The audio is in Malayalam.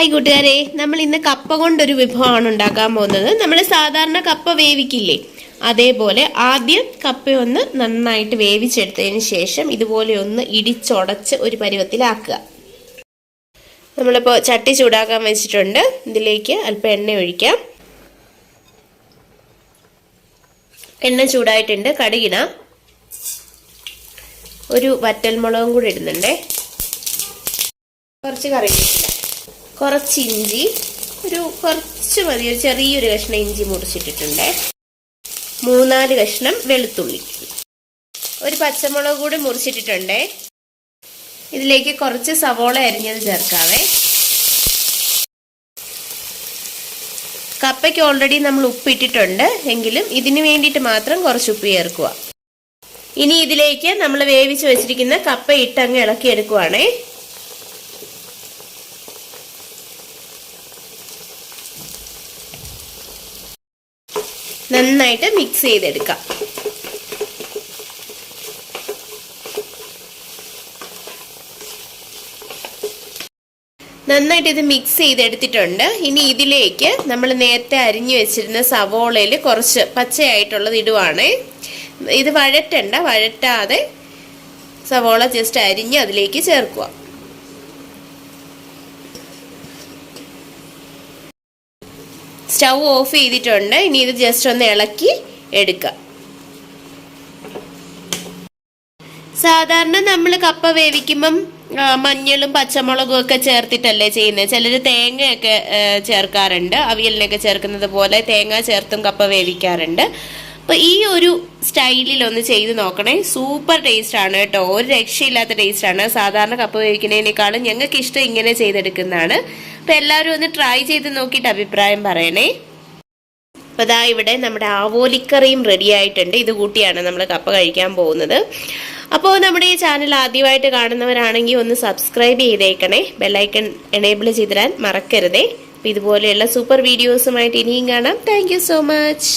ഹായ് കൂട്ടുകാരെ, നമ്മൾ ഇന്ന് കപ്പ കൊണ്ടൊരു വിഭവമാണ് ഉണ്ടാക്കാൻ പോകുന്നത്. നമ്മൾ സാധാരണ കപ്പ വേവിക്കില്ലേ, അതേപോലെ ആദ്യം കപ്പ ഒന്ന് നന്നായിട്ട് വേവിച്ചെടുത്തതിന് ശേഷം ഇതുപോലെ ഒന്ന് ഇടിച്ചുടച്ച് ഒരു പരുവത്തിലാക്കുക. നമ്മളിപ്പോൾ ചട്ടി ചൂടാക്കാൻ വെച്ചിട്ടുണ്ട്. ഇതിലേക്ക് അല്പം എണ്ണ ഒഴിക്കാം. എണ്ണ ചൂടായിട്ടുണ്ട്. കടുകിടാം. ഒരു വറ്റൽമുളകും കൂടി ഇടുന്നുണ്ടേ. കുറച്ച് കറിവേപ്പില, കുറച്ച് ഇഞ്ചി, കുറച്ച് മതി, ഒരു ചെറിയൊരു കഷ്ണം ഇഞ്ചി മുറിച്ചിട്ടിട്ടുണ്ട്. 3-4 കഷ്ണം വെളുത്തുള്ളി, ഒരു പച്ചമുളക് കൂടി മുറിച്ചിട്ടിട്ടുണ്ട്. ഇതിലേക്ക് കുറച്ച് സവോള അരിഞ്ഞത് ചേർക്കാവേ. കപ്പയ്ക്ക് ഓൾറെഡി നമ്മൾ ഉപ്പിട്ടിട്ടുണ്ട്, എങ്കിലും ഇതിന് വേണ്ടിയിട്ട് മാത്രം കുറച്ച് ഉപ്പ് ചേർക്കുക. ഇനി ഇതിലേക്ക് നമ്മൾ വേവിച്ച് വെച്ചിരിക്കുന്ന കപ്പ ഇട്ടങ്ങ് ഇളക്കിയെടുക്കുവാണേ. നന്നായിട്ട് മിക്സ് ചെയ്തെടുക്കാം. നന്നായിട്ട് ഇത് മിക്സ് ചെയ്തെടുത്തിട്ടുണ്ട്. ഇനി ഇതിലേക്ക് നമ്മൾ നേരത്തെ അരിഞ്ഞു വെച്ചിരുന്ന സവോളയിൽ കുറച്ച് പച്ചയായിട്ടുള്ളത് ഇടുവാണ്. ഇത് വഴറ്റാതെ സവോള ജസ്റ്റ് അരിഞ്ഞ് അതിലേക്ക് ചേർക്കുക. സ്റ്റൗ ഓഫ് ചെയ്തിട്ടുണ്ട്. ഇനി ഇത് ജസ്റ്റ് ഒന്ന് ഇളക്കി എടുക്കുക. സാധാരണ നമ്മൾ കപ്പ വേവിക്കുമ്പം മഞ്ഞളും പച്ചമുളകും ഒക്കെ ചേർത്തിട്ടല്ലേ ചെയ്യുന്നത്. ചിലർ തേങ്ങയൊക്കെ ചേർക്കാറുണ്ട്. അവിയലിനൊക്കെ ചേർക്കുന്നത് പോലെ തേങ്ങ ചേർത്തും കപ്പ വേവിക്കാറുണ്ട്. അപ്പോൾ ഈ ഒരു സ്റ്റൈലിൽ ഒന്ന് ചെയ്ത് നോക്കണേ. സൂപ്പർ ടേസ്റ്റ് ആണ് കേട്ടോ, ഒരു രക്ഷയില്ലാത്ത ടേസ്റ്റ് ആണ്. സാധാരണ കപ്പ വേവിക്കുന്നതിനേക്കാളും ഞങ്ങൾക്ക് ഇഷ്ടം ഇങ്ങനെ ചെയ്തെടുക്കുന്നതാണ്. അപ്പോൾ എല്ലാവരും ഒന്ന് ട്രൈ ചെയ്ത് നോക്കിയിട്ട് അഭിപ്രായം പറയണേ. അപ്പോൾ ദാ ഇവിടെ നമ്മുടെ ആവോലിക്കറിയും റെഡി ആയിട്ടുണ്ട്. ഇത് കൂട്ടിയാണ് നമ്മൾ കപ്പ കഴിക്കാൻ പോകുന്നത്. അപ്പോൾ നമ്മുടെ ഈ ചാനൽ ആദ്യമായിട്ട് കാണുന്നവരാണെങ്കിൽ ഒന്ന് സബ്സ്ക്രൈബ് ചെയ്തേക്കണേ. ബെല്ലൈക്കൺ എനേബിൾ ചെയ്തിടാൻ മറക്കരുതേ. അപ്പോൾ ഇതുപോലെയുള്ള സൂപ്പർ വീഡിയോസുമായിട്ട് ഇനിയും കാണാം. Thank you so much.